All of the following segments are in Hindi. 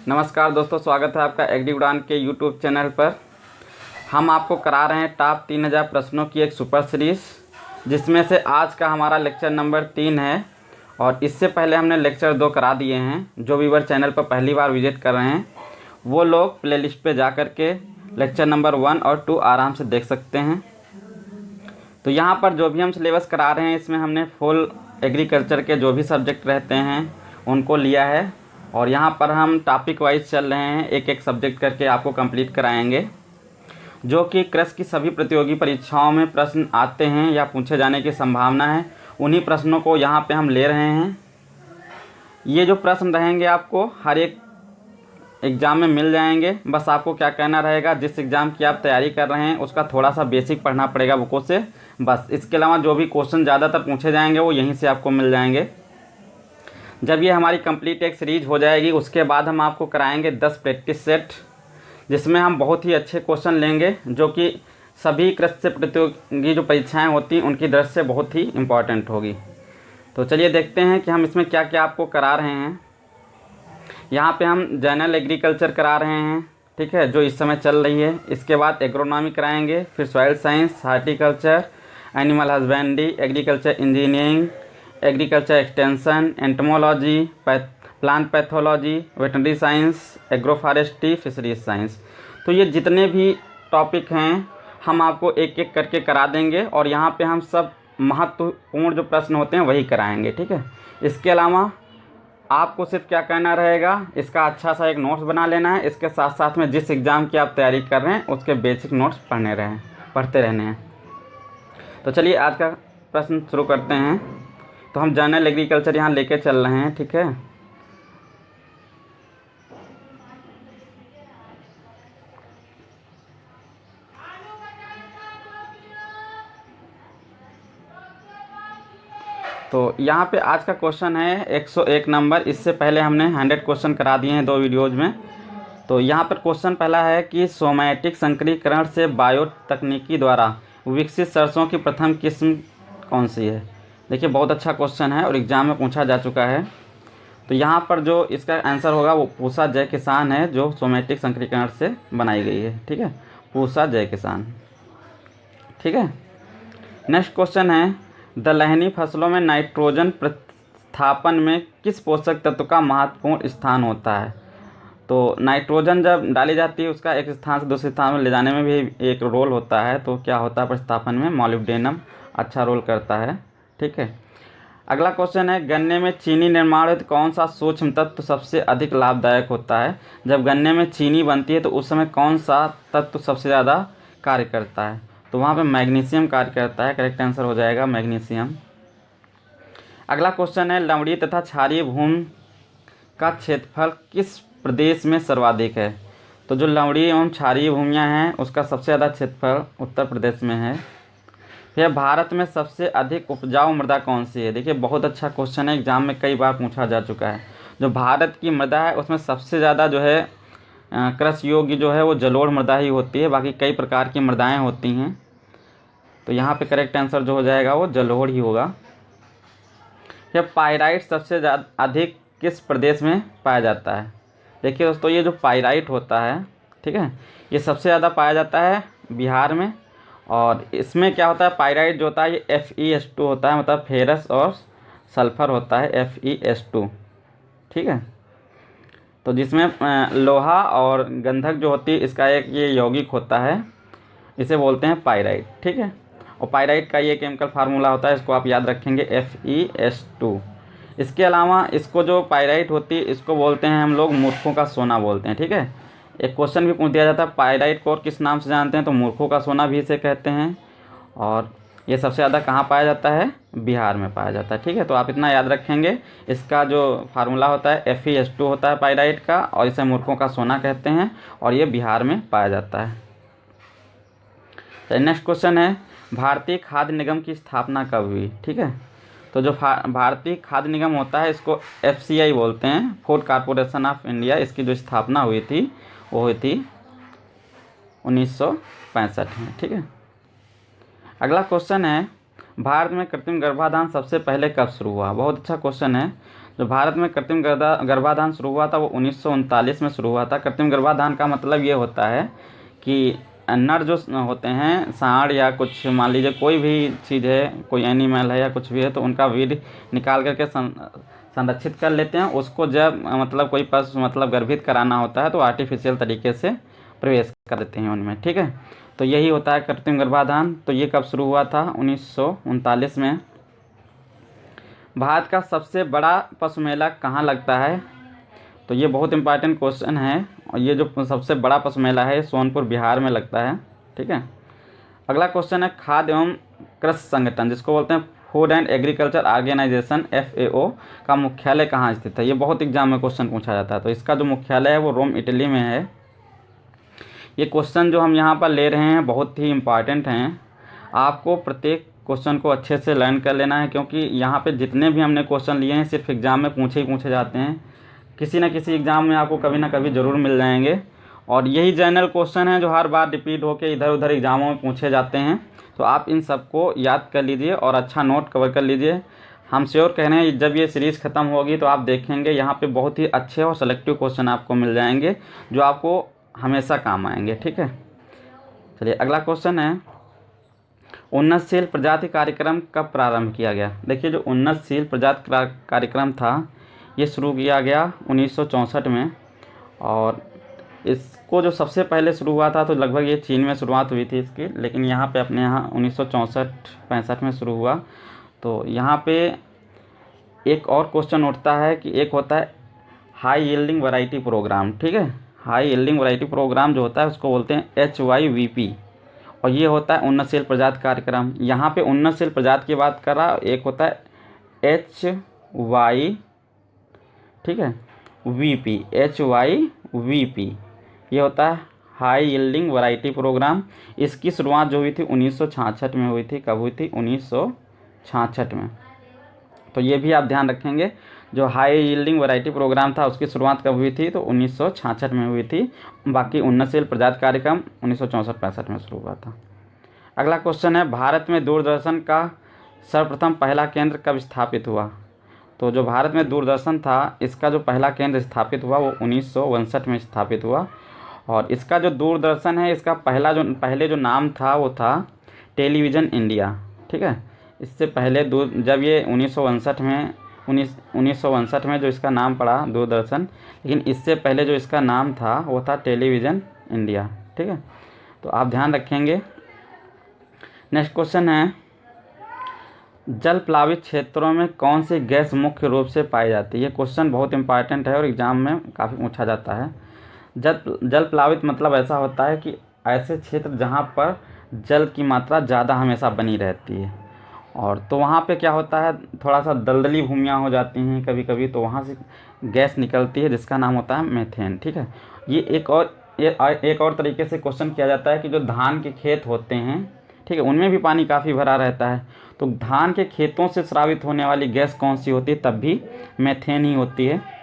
नमस्कार दोस्तों, स्वागत है आपका एग्री उड़ान के यूट्यूब चैनल पर। हम आपको करा रहे हैं टॉप 3000 प्रश्नों की एक सुपर सीरीज़, जिसमें से आज का हमारा लेक्चर नंबर 3 है। और इससे पहले हमने लेक्चर 2 करा दिए हैं। जो व्यूअर चैनल पर पहली बार विजिट कर रहे हैं वो लोग प्लेलिस्ट पे जा कर के लेक्चर नंबर 1 और 2 आराम से देख सकते हैं। तो यहाँ पर जो भी हम सिलेबस करा रहे हैं, इसमें हमने फुल एग्रीकल्चर के जो भी सब्जेक्ट रहते हैं उनको लिया है। और यहाँ पर हम टॉपिक वाइज चल रहे हैं, एक एक सब्जेक्ट करके आपको कंप्लीट कराएंगे। जो कि कृषि की सभी प्रतियोगी परीक्षाओं में प्रश्न आते हैं या पूछे जाने की संभावना है, उन्हीं प्रश्नों को यहाँ पे हम ले रहे हैं। ये जो प्रश्न रहेंगे आपको हर एक एग्ज़ाम में मिल जाएंगे। बस आपको क्या कहना रहेगा, जिस एग्ज़ाम की आप तैयारी कर रहे हैं उसका थोड़ा सा बेसिक पढ़ना पड़ेगा बुकों से, बस। इसके अलावा जो भी क्वेश्चन ज़्यादातर पूछे जाएंगे वो यहीं से आपको मिल जाएंगे। जब ये हमारी कंप्लीट एक सीरीज हो जाएगी, उसके बाद हम आपको कराएंगे 10 प्रैक्टिस सेट, जिसमें हम बहुत ही अच्छे क्वेश्चन लेंगे जो कि सभी कृषि से प्रतियोगी जो परीक्षाएं होती हैं उनकी दृष्टि से बहुत ही इम्पॉर्टेंट होगी। तो चलिए देखते हैं कि हम इसमें क्या क्या आपको करा रहे हैं। यहाँ पे हम जनरल एग्रीकल्चर करा रहे हैं, ठीक है, जो इस समय चल रही है। इसके बाद एग्रोनॉमी कराएंगे, फिर soil science, horticulture, animal husbandry, agriculture engineering, agriculture extension, entomology, plant pathology, veterinary science, agro forestry, fisheries science. तो ये जितने भी टॉपिक हैं हम आपको एक एक करके करा देंगे। और यहाँ पे हम सब महत्वपूर्ण जो प्रश्न होते हैं वही कराएंगे, ठीक है। इसके अलावा आपको सिर्फ क्या करना रहेगा, इसका अच्छा सा एक नोट्स बना लेना है। इसके साथ साथ में जिस एग्ज़ाम की आप तैयारी कर रहे हैं उसके बेसिक नोट्स पढ़ते रहने हैं। तो चलिए आज का प्रश्न शुरू करते हैं। तो हम जनरल एग्रीकल्चर यहाँ लेके चल रहे हैं, ठीक है। तो यहाँ पे आज का क्वेश्चन है 101 नंबर। इससे पहले हमने 100 क्वेश्चन करा दिए हैं 2 वीडियोज़ में। तो यहाँ पर क्वेश्चन पहला है कि सोमैटिक संकरीकरण से बायो तकनीकी द्वारा विकसित सरसों की प्रथम किस्म कौन सी है। देखिए बहुत अच्छा क्वेश्चन है और एग्ज़ाम में पूछा जा चुका है। तो यहाँ पर जो इसका आंसर होगा वो पूसा जय किसान है, जो सोमैटिक संकरीकरण से बनाई गई है, ठीक है, पूसा जय किसान, ठीक है। नेक्स्ट क्वेश्चन है, दलहनी फसलों में नाइट्रोजन प्रतिस्थापन में किस पोषक तत्व का महत्वपूर्ण स्थान होता है। तो नाइट्रोजन जब डाली जाती है उसका एक स्थान से दूसरे स्थान में ले जाने में भी एक रोल होता है। तो क्या होता है प्रतिस्थापन में, मॉलिब्डेनम अच्छा रोल करता है, ठीक है। अगला क्वेश्चन है, गन्ने में चीनी निर्माण हेतु कौन सा सूक्ष्म तत्व सबसे अधिक लाभदायक होता है। जब गन्ने में चीनी बनती है तो उस समय कौन सा तत्व सबसे ज़्यादा कार्य करता है। तो वहाँ पे मैग्नीशियम कार्य करता है, करेक्ट आंसर हो जाएगा मैग्नीशियम। अगला क्वेश्चन है, लवणीय तथा क्षारीय भूमि का क्षेत्रफल किस प्रदेश में सर्वाधिक है। तो जो लवणीय एवं क्षारीय भूमियाँ हैं उसका सबसे ज़्यादा क्षेत्रफल उत्तर प्रदेश में है। फिर भारत में सबसे अधिक उपजाऊ मृदा कौन सी है। देखिए बहुत अच्छा क्वेश्चन है, एग्जाम में कई बार पूछा जा चुका है। जो भारत की मृदा है उसमें सबसे ज़्यादा जो है कृषि योग्य जो है वो जलोढ़ मृदा ही होती है। बाकी कई प्रकार की मृदाएं होती हैं। तो यहाँ पे करेक्ट आंसर जो हो जाएगा वो जलोढ़ ही होगा। फिर पाइराइट सबसे ज़्यादा अधिक किस प्रदेश में पाया जाता है। देखिए दोस्तों, ये जो पाइराइट होता है, ठीक है, ये सबसे ज़्यादा पाया जाता है बिहार में। और इसमें क्या होता है, पाइराइट जो होता है ये Fe2 होता है, मतलब फेरस और सल्फर होता है, Fe2, ठीक है। तो जिसमें लोहा और गंधक जो होती है इसका एक ये यौगिक होता है, इसे बोलते हैं पाइराइट, ठीक है। और पाइराइट का ये केमिकल फार्मूला होता है, इसको आप याद रखेंगे, Fe2। इसके अलावा इसको जो पाइराइट होती है इसको बोलते हैं हम लोग मूर्खों का सोना बोलते हैं, ठीक है। एक क्वेश्चन भी पूछ दिया जाता है, पाइराइट को और किस नाम से जानते हैं, तो मूर्खों का सोना भी इसे कहते हैं। और ये सबसे ज़्यादा कहाँ पाया जाता है, बिहार में पाया जाता है, ठीक है। तो आप इतना याद रखेंगे, इसका जो फार्मूला होता है Fe2 होता है पाइराइट का, और इसे मूर्खों का सोना कहते हैं, और ये बिहार में पाया जाता है। तो नेक्स्ट क्वेश्चन है, भारतीय खाद्य निगम की स्थापना कब हुई, ठीक है। तो जो भारतीय खाद्य निगम होता है इसको FCI बोलते हैं, फूड कॉरपोरेशन ऑफ इंडिया। इसकी जो स्थापना हुई थी वो हुई थी 1965 में, ठीक है। अगला क्वेश्चन है, भारत में कृत्रिम गर्भाधान सबसे पहले कब शुरू हुआ? बहुत अच्छा क्वेश्चन है। जो भारत में कृत्रिम गर्भाधान शुरू हुआ था वो 1939 में शुरू हुआ था। कृत्रिम गर्भाधान का मतलब ये होता है कि नर जो होते हैं, सांड या कुछ मान लीजिए कोई भी चीज़ है, कोई एनिमल है या कुछ भी है, तो उनका वीर्य निकाल करके संरक्षित कर लेते हैं। उसको जब मतलब कोई पशु मतलब गर्भित कराना होता है तो आर्टिफिशियल तरीके से प्रवेश कर देते हैं उनमें, ठीक है। तो यही होता है कृत्रिम गर्भाधान। तो ये कब शुरू हुआ था? 1939 में। भारत का सबसे बड़ा पशु मेला कहाँ लगता है? तो ये बहुत इंपॉर्टेंट क्वेश्चन है। और ये जो सबसे बड़ा पशु मेला है सोनपुर बिहार में लगता है, ठीक है। अगला क्वेश्चन है खाद्य एवं कृषि संगठन जिसको बोलते हैं food and agriculture organization FAO का मुख्यालय कहाँ स्थित है? ये बहुत एग्जाम में क्वेश्चन पूछा जाता है। तो इसका जो मुख्यालय है वो रोम इटली में है। ये क्वेश्चन जो हम यहाँ पर ले रहे हैं बहुत ही इम्पॉर्टेंट हैं। आपको प्रत्येक क्वेश्चन को अच्छे से लर्न कर लेना है, क्योंकि यहाँ पे जितने भी हमने क्वेश्चन लिए हैं सिर्फ एग्ज़ाम में पूछे ही पूछे जाते हैं। किसी न किसी एग्ज़ाम में आपको कभी ना कभी ज़रूर मिल जाएंगे। और यही जनरल क्वेश्चन हैं जो हर बार रिपीट होकर इधर उधर एग्ज़ामों में पूछे जाते हैं। तो आप इन सबको याद कर लीजिए और अच्छा नोट कवर कर लीजिए। हम श्योर कह रहे हैं जब ये सीरीज़ ख़त्म होगी तो आप देखेंगे यहाँ पे बहुत ही अच्छे और सेलेक्टिव क्वेश्चन आपको मिल जाएंगे जो आपको हमेशा काम आएंगे, ठीक है। चलिए अगला क्वेश्चन है उन्नतशील प्रजाति कार्यक्रम कब प्रारंभ किया गया? देखिए जो उन्नतशील प्रजाति कार्यक्रम था ये शुरू किया गया 1964 में। और इसको जो सबसे पहले शुरू हुआ था तो लगभग ये चीन में शुरुआत हुई थी इसकी, लेकिन यहाँ पे अपने यहाँ 1964-65 में शुरू हुआ। तो यहाँ पे एक और क्वेश्चन उठता है कि एक होता है हाई यील्डिंग वैरायटी प्रोग्राम, ठीक है। हाई यील्डिंग वैरायटी प्रोग्राम जो होता है उसको बोलते हैं HYVP। और ये होता है उन्नतशील प्रजाति कार्यक्रम। यहाँ पे उन्नतशील प्रजाति की बात कर रहा, एक होता है HY, ठीक है, VP, HYVP। ये होता है हाई यील्डिंग वैरायटी प्रोग्राम। इसकी शुरुआत जो हुई थी 1966 में हुई थी। कब हुई थी? 1966 में। तो ये भी आप ध्यान रखेंगे, जो हाई यील्डिंग वैरायटी प्रोग्राम था उसकी शुरुआत कब हुई थी? तो 1966 में हुई थी। बाकी उन्नतशील प्रजाति कार्यक्रम 1964-65 में शुरू हुआ था। अगला क्वेश्चन है भारत में दूरदर्शन का सर्वप्रथम पहला केंद्र कब स्थापित हुआ? तो जो भारत में दूरदर्शन था इसका जो पहला केंद्र स्थापित हुआ वो 1962 में स्थापित हुआ। और इसका जो दूरदर्शन है इसका पहले जो नाम था वो था टेलीविज़न इंडिया, ठीक है। इससे पहले जब ये 1962 में जो इसका नाम पड़ा दूरदर्शन, लेकिन इससे पहले जो इसका नाम था वो था टेलीविज़न इंडिया, ठीक है। तो आप ध्यान रखेंगे। नेक्स्ट क्वेश्चन है जल प्लावित क्षेत्रों में कौन सी गैस मुख्य रूप से पाई जाती है? ये क्वेश्चन बहुत इंपॉर्टेंट है और एग्ज़ाम में काफ़ी पूछा जाता है। जल प्लावित मतलब ऐसा होता है कि ऐसे क्षेत्र जहाँ पर जल की मात्रा ज़्यादा हमेशा बनी रहती है। और तो वहाँ पे क्या होता है, थोड़ा सा दलदली भूमियाँ हो जाती हैं कभी कभी, तो वहाँ से गैस निकलती है जिसका नाम होता है मीथेन, ठीक है। ये एक और तरीके से क्वेश्चन किया जाता है कि जो धान के खेत होते हैं, ठीक है, उनमें भी पानी काफ़ी भरा रहता है। तो धान के खेतों से स्रावित होने वाली गैस कौन सी होती है? तब भी मीथेन ही होती है।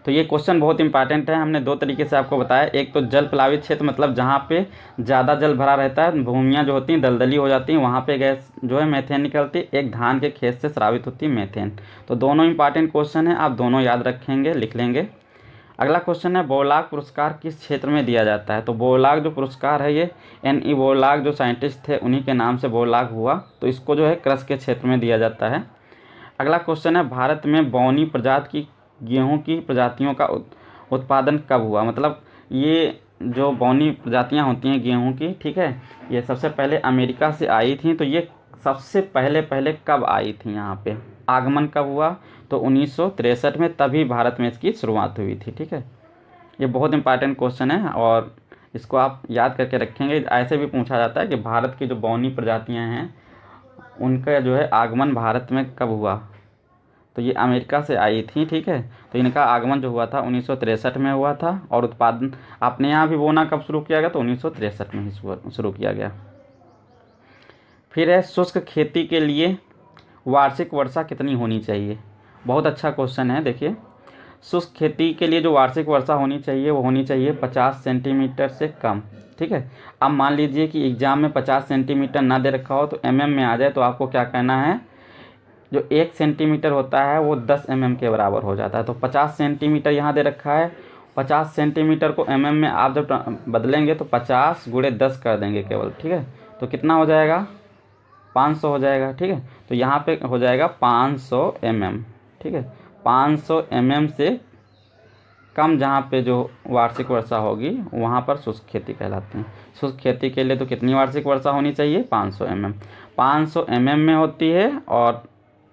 तो ये क्वेश्चन बहुत इंपॉर्टेंट है। हमने दो तरीके से आपको बताया, एक तो जल प्लावित क्षेत्र मतलब जहाँ पे ज़्यादा जल भरा रहता है, भूमियाँ जो होती हैं दलदली हो जाती हैं, वहाँ पे गैस जो है मीथेन निकलती है। एक धान के खेत से स्रावित होती है मीथेन। तो दोनों इंपॉर्टेंट क्वेश्चन है, आप दोनों याद रखेंगे, लिख लेंगे। अगला क्वेश्चन है बोरलॉग पुरस्कार किस क्षेत्र में दिया जाता है? तो बोरलॉग जो पुरस्कार है ये NE बोरलॉग जो साइंटिस्ट थे उन्हीं के नाम से बोरलॉग हुआ। तो इसको जो है कृषि के क्षेत्र में दिया जाता है। अगला क्वेश्चन है भारत में बौनी प्रजाति की गेहूं की प्रजातियों का उत्पादन कब हुआ? मतलब ये जो बौनी प्रजातियां होती हैं गेहूं की, ठीक है, ये सबसे पहले अमेरिका से आई थी। तो ये सबसे पहले कब आई थी, यहाँ पे आगमन कब हुआ? तो 1963 में, तभी भारत में इसकी शुरुआत हुई थी, ठीक है। ये बहुत इंपॉर्टेंट क्वेश्चन है और इसको आप याद करके रखेंगे। ऐसे भी पूछा जाता है कि भारत की जो बौनी प्रजातियां हैं उनका जो है आगमन भारत में कब हुआ? तो ये अमेरिका से आई थी, ठीक है। तो इनका आगमन जो हुआ था 1963 में हुआ था। और उत्पादन अपने यहाँ भी बोना कब शुरू किया गया? तो 1963 में ही शुरू किया गया। फिर है शुष्क खेती के लिए वार्षिक वर्षा कितनी होनी चाहिए? बहुत अच्छा क्वेश्चन है। देखिए शुष्क खेती के लिए जो वार्षिक वर्षा होनी चाहिए वो होनी चाहिए 50 सेंटीमीटर से कम। ठीक है, अब मान लीजिए कि एग्ज़ाम में 50 सेंटीमीटर ना दे रखा हो तो में आ जाए, तो आपको क्या कहना है, जो 1 सेंटीमीटर होता है वो 10 के बराबर हो जाता है। तो 50 सेंटीमीटर यहाँ दे रखा है, 50 सेंटीमीटर को में आप जब बदलेंगे तो 50 गुणे 10 कर देंगे केवल। ठीक है, तो कितना हो जाएगा, 500 हो जाएगा। ठीक है, तो यहाँ पे हो जाएगा 500 ठीक है, 500 से कम जहाँ पे जो वार्षिक वर्षा होगी वहाँ पर शुष्क खेती कहलाती है। शुष्क खेती के लिए तो कितनी वार्षिक वर्षा होनी चाहिए, 500 500 में होती है, और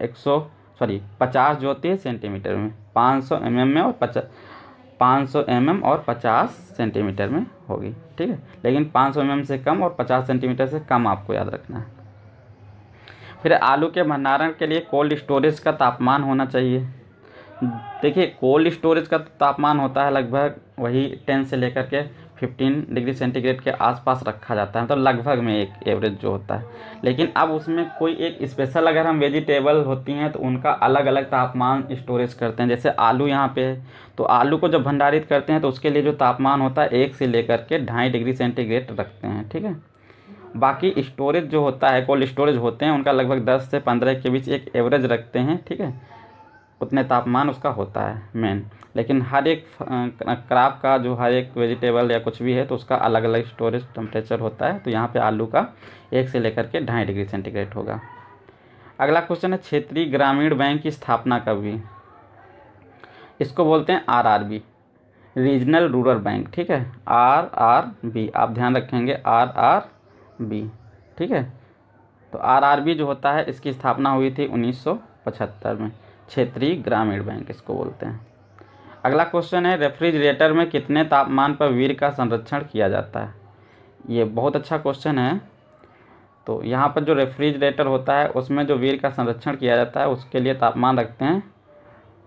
50 जो होती है सेंटीमीटर में, 500 में और 500 और 50 सेंटीमीटर में होगी। ठीक है, लेकिन 500 से कम और 50 सेंटीमीटर से कम आपको याद रखना है। फिर आलू के भंडारण के लिए कोल्ड स्टोरेज का तापमान होना चाहिए। देखिए, कोल्ड स्टोरेज का तापमान होता है लगभग वही 10 से लेकर के 15 डिग्री सेंटीग्रेड के आसपास रखा जाता है, मतलब लगभग में एक एवरेज जो होता है। लेकिन अब उसमें कोई एक स्पेशल अगर हम वेजिटेबल होती हैं तो उनका अलग अलग तापमान स्टोरेज करते हैं। जैसे आलू यहाँ पे है, तो आलू को जब भंडारित करते हैं तो उसके लिए जो तापमान होता है 1 से लेकर के 2.5 डिग्री सेंटीग्रेड रखते हैं। ठीक है, बाकी स्टोरेज जो होता है, कोल्ड स्टोरेज होते हैं, उनका लगभग 10 से 15 के बीच एक एवरेज रखते हैं। ठीक है, उतने तापमान उसका होता है मेन। लेकिन हर एक क्रॉप का, जो हर एक वेजिटेबल या कुछ भी है, तो उसका अलग अलग स्टोरेज टेम्परेचर होता है। तो यहाँ पे आलू का 1 से लेकर के 2.5 डिग्री सेंटीग्रेड होगा। अगला क्वेश्चन है, क्षेत्रीय ग्रामीण बैंक की स्थापना कब हुई? इसको बोलते हैं RRB, रीजनल रूरल बैंक। ठीक है, RRB आप ध्यान रखेंगे, RRB। ठीक है, तो RRB जो होता है इसकी स्थापना हुई थी 1975 में, क्षेत्रीय ग्रामीण बैंक इसको बोलते हैं। अगला क्वेश्चन है, रेफ्रिजरेटर में कितने तापमान पर वीर्य का संरक्षण किया जाता है? ये बहुत अच्छा क्वेश्चन है। तो यहाँ पर जो रेफ्रिजरेटर होता है उसमें जो वीर्य का संरक्षण किया जाता है उसके लिए तापमान रखते हैं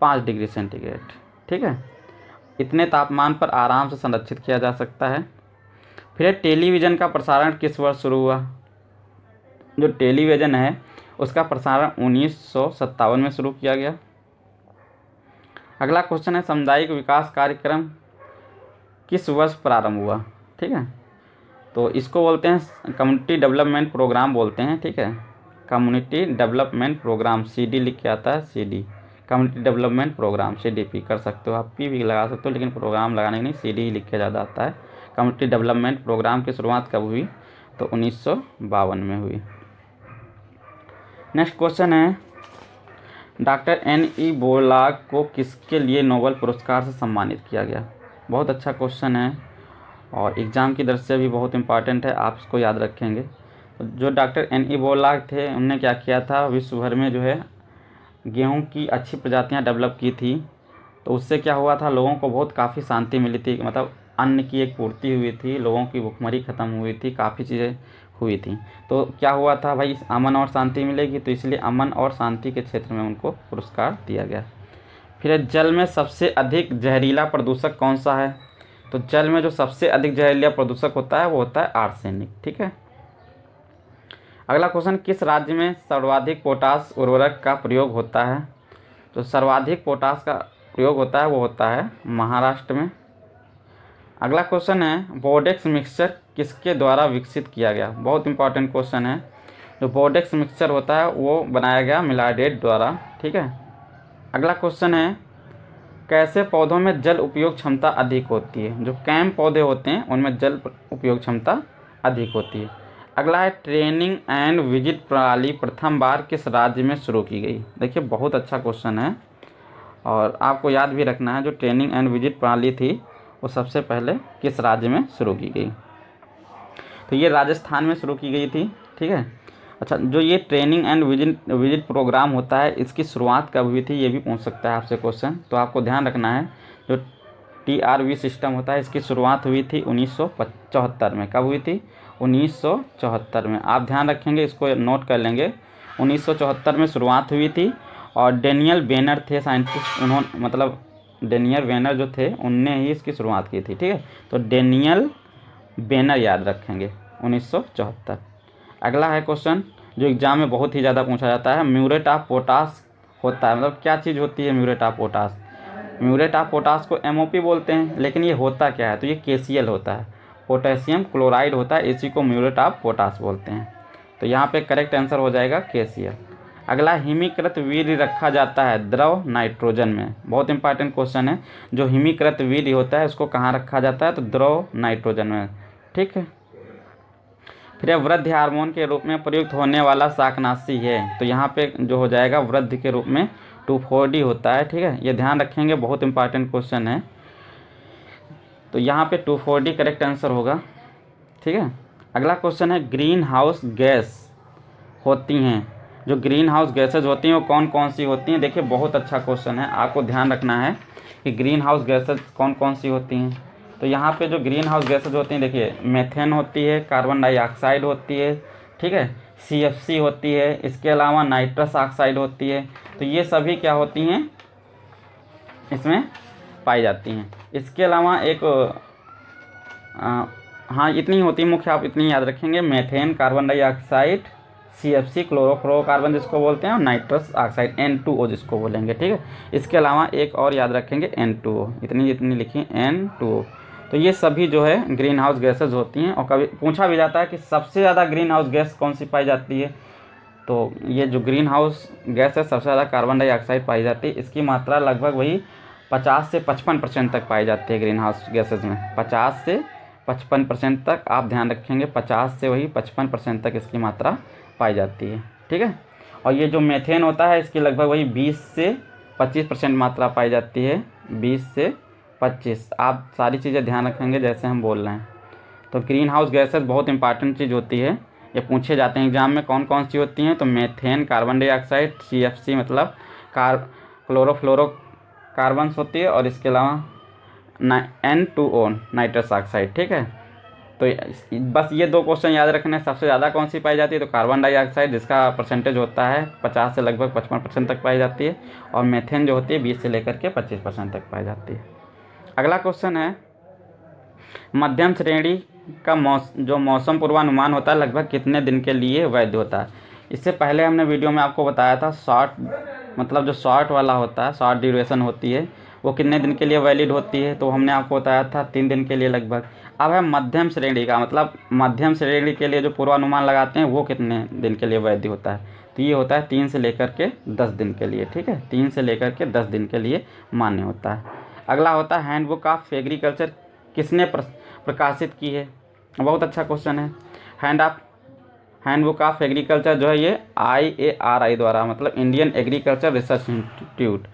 5 डिग्री सेंटीग्रेड। ठीक है, इतने तापमान पर आराम से संरक्षित किया जा सकता है। फिर टेलीविज़न का प्रसारण किस वर्ष शुरू हुआ? जो टेलीविज़न है उसका प्रसारण 1957 में शुरू किया गया। अगला क्वेश्चन है, सामुदायिक विकास कार्यक्रम किस वर्ष प्रारंभ हुआ? ठीक है, तो इसको बोलते हैं कम्युनिटी डेवलपमेंट प्रोग्राम बोलते हैं। ठीक है, कम्युनिटी डेवलपमेंट प्रोग्राम, CD लिख के आता है, CD, community development program, CDP कर सकते हो आप, P भी लगा सकते हो, लेकिन प्रोग्राम लगाने के नहीं CD ही लिख के ज़्यादा आता है। कम्युनिटी डेवलपमेंट प्रोग्राम की शुरुआत कब हुई? तो 1952 में हुई। नेक्स्ट क्वेश्चन है, डॉक्टर N.E. बोरलॉग को किसके लिए नोबेल पुरस्कार से सम्मानित किया गया? बहुत अच्छा क्वेश्चन है और एग्ज़ाम की दृष्टि से भी बहुत इंपॉर्टेंट है, आप इसको याद रखेंगे। तो जो डॉक्टर N.E. बोरलॉग थे उनने क्या किया था, विश्व भर में जो है गेहूं की अच्छी प्रजातियां डेवलप की थी। तो उससे क्या हुआ था, लोगों को बहुत काफ़ी शांति मिली थी, मतलब अन्न की एक पूर्ति हुई थी, लोगों की भुखमरी ख़त्म हुई थी, काफ़ी चीज़ें हुई थी। तो क्या हुआ था भाई, अमन और शांति मिलेगी, तो इसलिए अमन और शांति के क्षेत्र में उनको पुरस्कार दिया गया। फिर जल में सबसे अधिक जहरीला प्रदूषक कौन सा है? तो जल में जो सबसे अधिक जहरीला प्रदूषक होता है वो होता है आर्सेनिक। ठीक है, अगला क्वेश्चन, किस राज्य में सर्वाधिक पोटास उर्वरक का प्रयोग होता है? तो सर्वाधिक पोटास का प्रयोग होता है वो होता है महाराष्ट्र में। अगला क्वेश्चन है, बोर्डेक्स मिक्सचर किसके द्वारा विकसित किया गया? बहुत इंपॉर्टेंट क्वेश्चन है। जो बोर्डेक्स मिक्सचर होता है वो बनाया गया मिलाडेट द्वारा। ठीक है, अगला क्वेश्चन है, कैसे पौधों में जल उपयोग क्षमता अधिक होती है? जो कैम पौधे होते हैं उनमें जल उपयोग क्षमता अधिक होती है। अगला है, ट्रेनिंग एंड विजिट प्रणाली प्रथम बार किस राज्य में शुरू की गई? देखिए, बहुत अच्छा क्वेश्चन है और आपको याद भी रखना है, जो ट्रेनिंग एंड विजिट प्रणाली थी वो सबसे पहले किस राज्य में शुरू की गई? तो ये राजस्थान में शुरू की गई थी। ठीक है, अच्छा, जो ये ट्रेनिंग एंड विजिट प्रोग्राम होता है इसकी शुरुआत कब हुई थी ये भी पूछ सकता है आपसे क्वेश्चन। तो आपको ध्यान रखना है, जो TRV सिस्टम होता है इसकी शुरुआत हुई थी 1974 में। कब हुई थी? 1974 में। आप ध्यान रखेंगे, इसको नोट कर लेंगे, 1974 में शुरुआत हुई थी। और डेनियल बेनर थे साइंटिस्ट, उन्होंने, मतलब डेनियल बेनर जो थे उनने ही इसकी शुरुआत की थी। ठीक है, तो डेनियल बेनर याद रखेंगे, 1974। अगला है क्वेश्चन जो एग्जाम में बहुत ही ज़्यादा पूछा जाता है, म्यूरेट ऑफ पोटाश होता है, मतलब क्या चीज़ होती है muriate of potash? Muriate of potash को MOP बोलते हैं, लेकिन ये होता क्या है, तो ये KCl होता है, पोटेशियम क्लोराइड होता है, इसी को म्यूरेट ऑफ पोटास बोलते हैं। तो यहाँ पे करेक्ट आंसर हो जाएगा KCl। अगला, हिमीकृत वीर्य रखा जाता है द्रव नाइट्रोजन में। बहुत इंपॉर्टेंट क्वेश्चन है। जो हिमीकृत वीर्य होता है उसको कहाँ रखा जाता है, तो द्रव नाइट्रोजन में। ठीक है। फिर वृद्धि हार्मोन के रूप में प्रयुक्त होने वाला शाकनाशी है, तो यहाँ पे जो हो जाएगा वृद्धि के रूप में 2,4-D होता है। ठीक है, ये ध्यान रखेंगे, बहुत इंपॉर्टेंट क्वेश्चन है। तो यहाँ पे 2,4-D करेक्ट आंसर होगा। ठीक है। अगला क्वेश्चन है, ग्रीन हाउस गैस होती हैं, जो ग्रीन हाउस गैसेज होती हैं वो कौन कौन सी होती हैं। देखिए बहुत अच्छा क्वेश्चन है, आपको ध्यान रखना है कि ग्रीन हाउस गैसेज कौन कौन सी होती हैं। तो यहाँ पे जो ग्रीन हाउस गैसेज होती हैं, देखिए मेथेन होती है, कार्बन डाइऑक्साइड होती है, ठीक है, CFC होती है, इसके अलावा नाइट्रस ऑक्साइड होती है। तो ये सभी क्या होती हैं, इसमें पाई जाती हैं। इसके अलावा एक हाँ इतनी होती है मुख्य, आप इतनी याद रखेंगे, methane, carbon dioxide, CFC chlorofluorocarbon जिसको बोलते हैं, और नाइट्रस ऑक्साइड N2O जिसको बोलेंगे। ठीक है। इसके अलावा एक और याद रखेंगे N2O, इतनी लिखी N2O। तो ये सभी जो है ग्रीन हाउस गैसेज होती हैं। और कभी पूछा भी जाता है कि सबसे ज़्यादा ग्रीन हाउस गैस कौन सी पाई जाती है, तो ये जो ग्रीन हाउस गैस है सबसे ज़्यादा कार्बन डाइऑक्साइड पाई जाती है। इसकी मात्रा लगभग वही 50 से 55% तक पाई जाती है ग्रीन हाउस गैसेज में। 50 से 55% तक आप ध्यान रखेंगे, 50 से वही 55% तक इसकी मात्रा पाई जाती है। ठीक है। और ये जो मेथेन होता है इसकी लगभग वही 20 से 25% मात्रा पाई जाती है, 20 से 25। आप सारी चीज़ें ध्यान रखेंगे जैसे हम बोल रहे हैं। तो ग्रीन हाउस गैसेज बहुत इंपॉर्टेंट चीज़ होती है, ये पूछे जाते हैं एग्जाम में कौन कौन सी होती हैं। तो मेथेन, कार्बन डाइऑक्साइड, CFC मतलब क्लोरोफ्लोरो कार्बन्स होती है, और इसके अलावा N2O नाइट्रस ऑक्साइड। ठीक है। तो बस ये 2 क्वेश्चन याद रखने। सबसे ज़्यादा कौन सी पाई जाती है, तो कार्बन डाइऑक्साइड जिसका परसेंटेज होता है 50 से लगभग 55% तक पाई जाती है, और मेथेन जो होती है 20 से लेकर के 25% तक पाई जाती है। अगला क्वेश्चन है, मध्यम श्रेणी का जो मौसम पूर्वानुमान होता है लगभग कितने दिन के लिए वैध होता है। इससे पहले हमने वीडियो में आपको बताया था शॉर्ट मतलब जो शॉर्ट वाला होता है, शॉर्ट ड्यूरेशन होती है, वो कितने दिन के लिए वैलिड होती है। तो हमने आपको बताया था 3 दिन के लिए लगभग। अब है मध्यम श्रेणी का, मतलब मध्यम श्रेणी के लिए जो पूर्वानुमान लगाते हैं वो कितने दिन के लिए वैध होता है। तो ये होता है 3 से लेकर के 10 दिन के लिए। ठीक है, 3 से लेकर के 10 दिन के लिए मान्य होता है। अगला होता है, हैंडबुक ऑफ एग्रीकल्चर किसने प्रकाशित की है। बहुत अच्छा क्वेश्चन है। हैंडबुक ऑफ एग्रीकल्चर जो है ये IARI द्वारा, मतलब इंडियन एग्रीकल्चर रिसर्च इंस्टीट्यूट,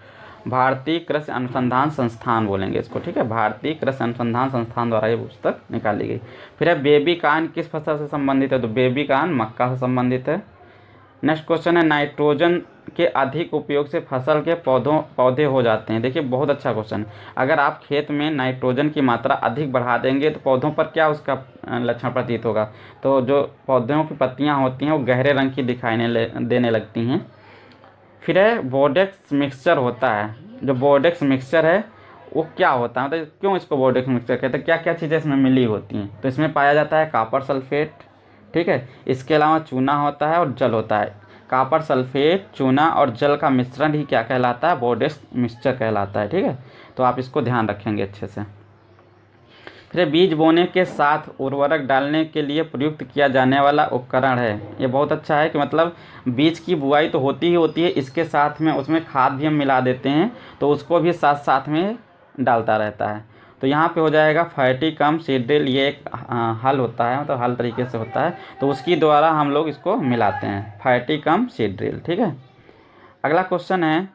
भारतीय कृषि अनुसंधान संस्थान बोलेंगे इसको। ठीक है, भारतीय कृषि अनुसंधान संस्थान द्वारा ये पुस्तक निकाली गई। फिर है, बेबी कॉर्न किस फसल से संबंधित है, तो बेबी कॉर्न मक्का से संबंधित है। नेक्स्ट क्वेश्चन है, नाइट्रोजन के अधिक उपयोग से फसल के पौधे हो जाते हैं। देखिए बहुत अच्छा क्वेश्चन है। अगर आप खेत में नाइट्रोजन की मात्रा अधिक बढ़ा देंगे तो पौधों पर क्या उसका लक्षण प्रतीत होगा, तो जो पौधों की पत्तियां होती हैं वो गहरे रंग की देने लगती हैं। फिर है, बोर्डेक्स मिक्सचर होता है। जो बोर्डेक्स मिक्सचर है वो क्या होता है, मतलब क्यों इसको बोर्डेक्स मिक्सचर कहते हैं, क्या क्या चीज़ें इसमें मिली होती हैं। तो इसमें पाया जाता है कॉपर सल्फेट, ठीक है, इसके अलावा चूना होता है और जल होता है। कॉपर सल्फेट, चूना और जल का मिश्रण ही क्या कहलाता है, बोर्डेक्स मिक्सचर कहलाता है। ठीक है, तो आप इसको ध्यान रखेंगे अच्छे से। फिर बीज बोने के साथ उर्वरक डालने के लिए प्रयुक्त किया जाने वाला उपकरण है। ये बहुत अच्छा है कि मतलब बीज की बुआई तो होती ही होती है, इसके साथ में उसमें खाद भी हम मिला देते हैं, तो उसको भी साथ साथ में डालता रहता है। तो यहाँ पे हो जाएगा फैटी कम सीड ड्रिल। ये एक हल होता है, मतलब हल तरीके से होता है, तो उसकी द्वारा हम लोग इसको मिलाते हैं, फैटी कम सीड ड्रिल। ठीक है। अगला क्वेश्चन है,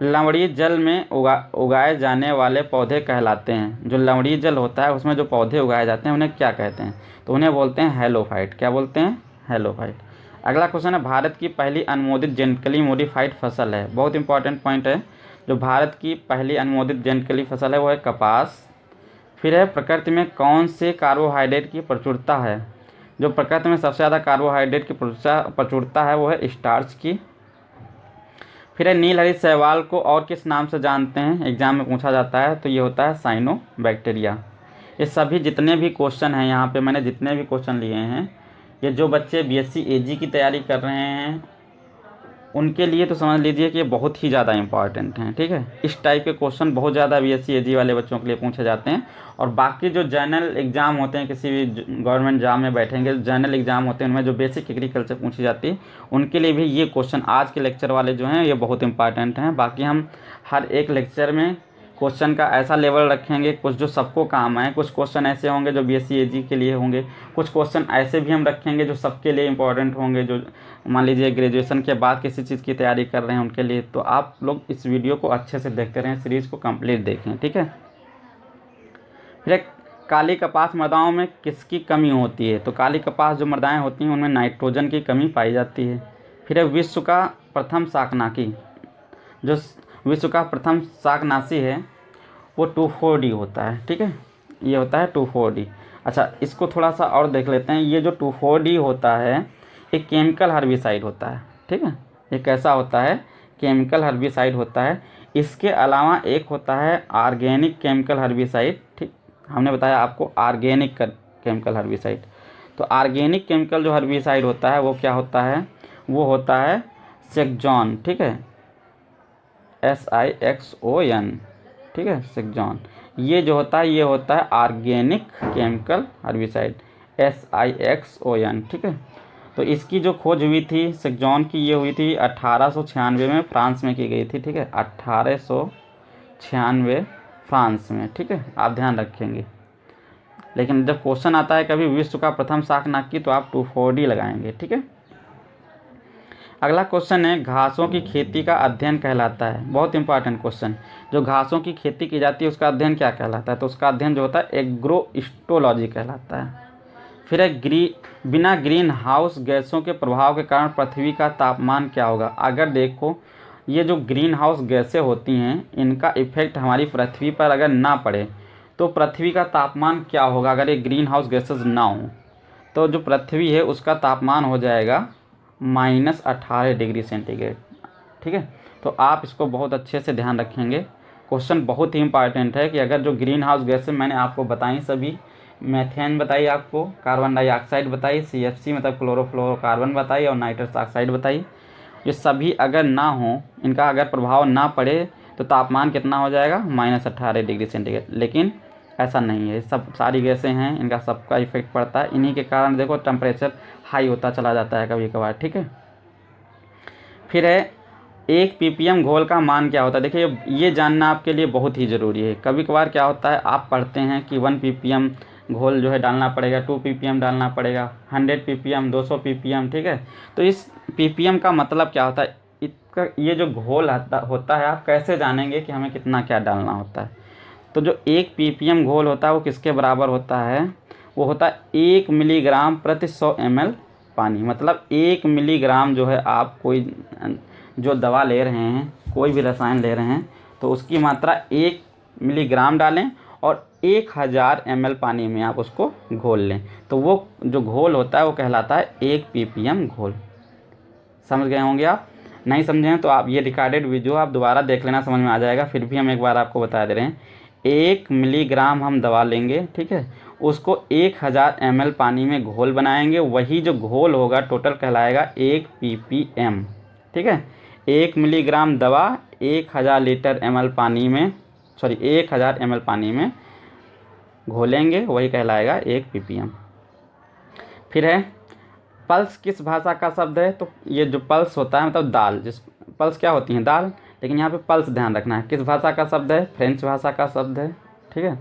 लवणीय जल में उगाए जाने वाले पौधे कहलाते हैं। जो लवणीय जल होता है उसमें जो पौधे उगाए जाते हैं उन्हें क्या कहते हैं, तो उन्हें बोलते हैं हेलोफाइट। क्या बोलते हैं, हेलोफाइट। अगला क्वेश्चन है, भारत की पहली अनुमोदित जेनेटिकली मॉडिफाइड फसल है। बहुत इंपॉर्टेंट पॉइंट है। जो भारत की पहली अनुमोदित जेनेटिकली फसल है वो है कपास। फिर है, प्रकृति में कौन से कार्बोहाइड्रेट की प्रचुरता है। जो प्रकृति में सबसे ज़्यादा कार्बोहाइड्रेट की प्रचुरता है वो है स्टार्च की। फिर है, नीलहरित शैवाल को और किस नाम से जानते हैं, एग्जाम में पूछा जाता है, तो ये होता है साइनोबैक्टीरिया। ये सभी जितने भी क्वेश्चन हैं यहाँ पे मैंने जितने भी क्वेश्चन लिए हैं, ये जो बच्चे BSc AG की तैयारी कर रहे हैं उनके लिए तो समझ लीजिए कि ये बहुत ही ज़्यादा इंपॉर्टेंट हैं। ठीक है, इस टाइप के क्वेश्चन बहुत ज़्यादा बीएससी एजी वाले बच्चों के लिए पूछे जाते हैं। और बाकी जो जनरल एग्ज़ाम होते हैं, किसी भी गवर्नमेंट जॉब में बैठेंगे, जनरल एग्ज़ाम होते हैं, उनमें जो बेसिक एग्रीकल्चर पूछी जाती है, उनके लिए भी ये क्वेश्चन आज के लेक्चर वाले जो हैं ये बहुत इंपॉर्टेंट हैं। बाकी हम हर एक लेक्चर में क्वेश्चन का ऐसा लेवल रखेंगे, कुछ जो सबको काम आए, कुछ क्वेश्चन ऐसे होंगे जो बीएससी एजी के लिए होंगे, कुछ क्वेश्चन ऐसे भी हम रखेंगे जो सबके लिए इंपॉर्टेंट होंगे, जो मान लीजिए ग्रेजुएशन के बाद किसी चीज़ की तैयारी कर रहे हैं उनके लिए। तो आप लोग इस वीडियो को अच्छे से देखते रहें, सीरीज़ को कंप्लीट देखें। ठीक है, फिर काली कपास मृदाओं में किसकी कमी होती है? तो काली कपास जो मृदाएँ होती हैं उनमें नाइट्रोजन की कमी पाई जाती है। फिर विश्व का प्रथम शाकनाशी, जो विश्व का प्रथम शाकनाशी है वो 2,4-D होता है। ठीक है, ये होता है 2,4-D। अच्छा, इसको थोड़ा सा और देख लेते हैं। ये जो 2,4-D होता है एक केमिकल हर्बिसाइड होता है। ठीक है, ये कैसा होता है? केमिकल हर्बिसाइड होता है। इसके अलावा एक होता है ऑर्गेनिक केमिकल हर्बिसाइड। ठीक, हमने बताया आपको ऑर्गेनिक केमिकल हर्बिसाइड। तो ऑर्गेनिक केमिकल जो हर्बिसाइड होता है वो क्या होता है? वो होता है सेक्जॉन। ठीक है, SIXON। ठीक है, सेक्जॉन। ये जो होता है ये होता है ऑर्गेनिक केमिकल हर्बिसाइड, SIXON। ठीक है, तो इसकी जो खोज हुई थी सेक्जॉन की, ये हुई थी 1896 में फ्रांस में की गई थी। ठीक है, 1896 फ्रांस में। ठीक है, आप ध्यान रखेंगे। लेकिन जब क्वेश्चन आता है कभी विश्व का प्रथम शाकनाशी तो आप 2,4-D लगाएंगे। ठीक है, अगला क्वेश्चन है घासों की खेती का अध्ययन कहलाता है। बहुत इंपॉर्टेंट क्वेश्चन। जो घासों की खेती की जाती है उसका अध्ययन क्या कहलाता है? तो उसका अध्ययन जो होता है एग्रोइस्टोलॉजी कहलाता है। फिर है बिना ग्रीन हाउस गैसों के प्रभाव के कारण पृथ्वी का तापमान क्या होगा? अगर देखो ये जो ग्रीन हाउस गैसें होती हैं इनका इफेक्ट हमारी पृथ्वी पर अगर ना पड़े तो पृथ्वी का तापमान क्या होगा? अगर ये ग्रीन हाउस गैसेज ना हो तो जो पृथ्वी है उसका तापमान हो जाएगा -18 डिग्री सेंटीग्रेड। ठीक है, तो आप इसको बहुत अच्छे से ध्यान रखेंगे। क्वेश्चन बहुत ही इंपॉर्टेंट है कि अगर जो ग्रीन हाउस गैसें मैंने आपको बताई सभी, मेथेन बताई आपको, कार्बन डाइऑक्साइड बताई, CFC मतलब क्लोरोफ्लोरोकार्बन बताई, और नाइट्रस ऑक्साइड बताई, ये सभी अगर ना हो, इनका अगर प्रभाव ना पड़े तो तापमान कितना हो जाएगा? -18 डिग्री सेंटीग्रेड। लेकिन ऐसा नहीं है, सब सारी गैसें हैं, इनका सबका इफेक्ट पड़ता है। इन्हीं के कारण देखो टेम्परेचर हाई होता चला जाता है कभी कभार। ठीक है, फिर है 1 ppm घोल का मान क्या होता है? देखिए ये जानना आपके लिए बहुत ही ज़रूरी है। कभी कभार क्या होता है आप पढ़ते हैं कि 1 ppm घोल जो है डालना पड़ेगा, 2 ppm डालना पड़ेगा, 100 ppm, 200 ppm। ठीक है, तो इस ppm का मतलब क्या होता है? इसका ये जो घोल होता है आप कैसे जानेंगे कि हमें कितना क्या डालना होता है? तो जो 1 ppm घोल होता है वो किसके बराबर होता है? वो होता है 1 मिलीग्राम प्रति 100 ml पानी। मतलब 1 मिलीग्राम जो है आप कोई जो दवा ले रहे हैं, कोई भी रसायन ले रहे हैं, तो उसकी मात्रा 1 मिलीग्राम डालें और 1000 ml पानी में आप उसको घोल लें, तो वो जो घोल होता है वो कहलाता है 1 ppm घोल। समझ गए होंगे आप? नहीं समझे हैं तो आप ये रिकॉर्डेड वीडियो आप दोबारा देख लेना, समझ में आ जाएगा। फिर भी हम एक बार आपको बता दे रहे हैं, 1 मिलीग्राम हम दवा लेंगे। ठीक है, उसको 1000 ml पानी में घोल बनाएंगे, वही जो घोल होगा टोटल कहलाएगा 1 ppm। ठीक है, 1 मिलीग्राम दवा 1000 लीटर ml पानी में 1000 ml पानी में घोलेंगे, वही कहलाएगा 1 ppm। फिर है पल्स किस भाषा का शब्द है? तो ये जो पल्स होता है मतलब दाल, जिस पल्स क्या होती हैं? दाल। लेकिन यहाँ पे पल्स ध्यान रखना है, किस भाषा का शब्द है? फ्रेंच भाषा का शब्द है। ठीक है,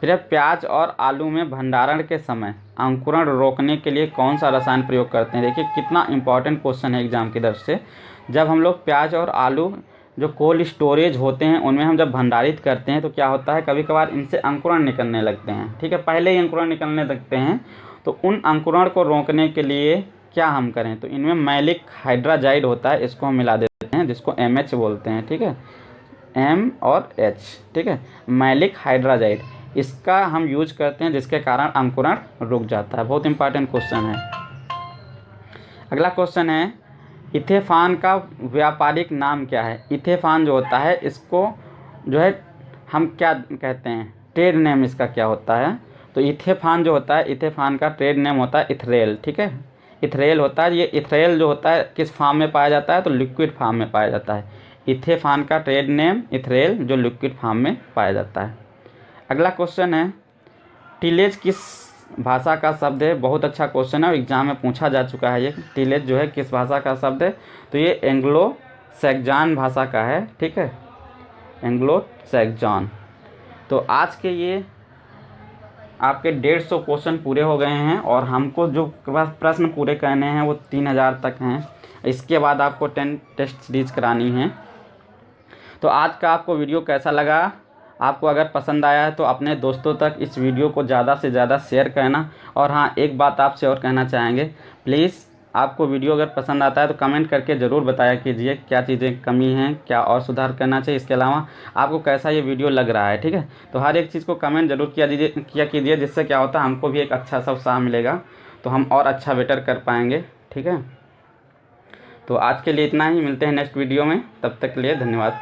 फिर है प्याज और आलू में भंडारण के समय अंकुरण रोकने के लिए कौन सा रसायन प्रयोग करते हैं? देखिए कितना इंपॉर्टेंट क्वेश्चन है एग्जाम की दृष्टि से। जब हम लोग प्याज और आलू जो कोल्ड स्टोरेज होते हैं उनमें हम जब भंडारित करते हैं तो क्या होता है, कभी कभार इनसे अंकुरण निकलने लगते हैं। ठीक है, पहले ही अंकुरण निकलने लगते हैं, तो उन अंकुरण को रोकने के लिए क्या हम करें? तो इनमें मैलिक हाइड्राजाइड होता है, इसको हम मिला देते हैं, जिसको MH बोलते हैं। ठीक है, M और H। ठीक है, मैलिक हाइड्राजाइड, इसका हम यूज करते हैं जिसके कारण अंकुरण रुक जाता है। बहुत इंपॉर्टेंट क्वेश्चन है। अगला क्वेश्चन है इथेफॉन का व्यापारिक नाम क्या है? इथेफॉन जो होता है इसको जो है हम क्या कहते हैं? ट्रेड नेम इसका क्या होता है? तो इथेफॉन जो होता है, इथेफॉन का ट्रेड नेम होता है इथरेल। ठीक है, इथेरेल होता है। ये इथेरेल जो होता है किस फॉर्म में पाया जाता है, तो लिक्विड फॉर्म में पाया जाता है। इथेफॉन का ट्रेड नेम इथेरेल, जो लिक्विड फॉर्म में पाया जाता है। अगला क्वेश्चन है, टीलेज किस भाषा का शब्द है। बहुत अच्छा क्वेश्चन है और एग्जाम में पूछा जा चुका है। ये टीलेज जो है किस भाषा का शब्द है, तो ये एंग्लो सैक्सन भाषा का है। ठीक है, एंग्लो सैक्सन। तो आज के ये आपके 150 क्वेश्चन पूरे हो गए हैं और हमको जो प्रश्न पूरे करने हैं वो 3000 तक हैं। इसके बाद आपको 10 टेस्ट सीरीज करानी है। तो आज का आपको वीडियो कैसा लगा, आपको अगर पसंद आया है तो अपने दोस्तों तक इस वीडियो को ज़्यादा से ज़्यादा शेयर करना। और हाँ, एक बात आपसे और कहना चाहेंगे, प्लीज़ आपको वीडियो अगर पसंद आता है तो कमेंट करके ज़रूर बताया कीजिए क्या चीज़ें कमी हैं, क्या और सुधार करना चाहिए। इसके अलावा आपको कैसा ये वीडियो लग रहा है। ठीक है, तो हर एक चीज़ को कमेंट ज़रूर किया कीजिए, जिससे क्या होता है हमको भी एक अच्छा सा उत्साह मिलेगा, तो हम और अच्छा बेटर कर पाएंगे। ठीक है, तो आज के लिए इतना ही, मिलते हैं नेक्स्ट वीडियो में, तब तक के लिए धन्यवाद।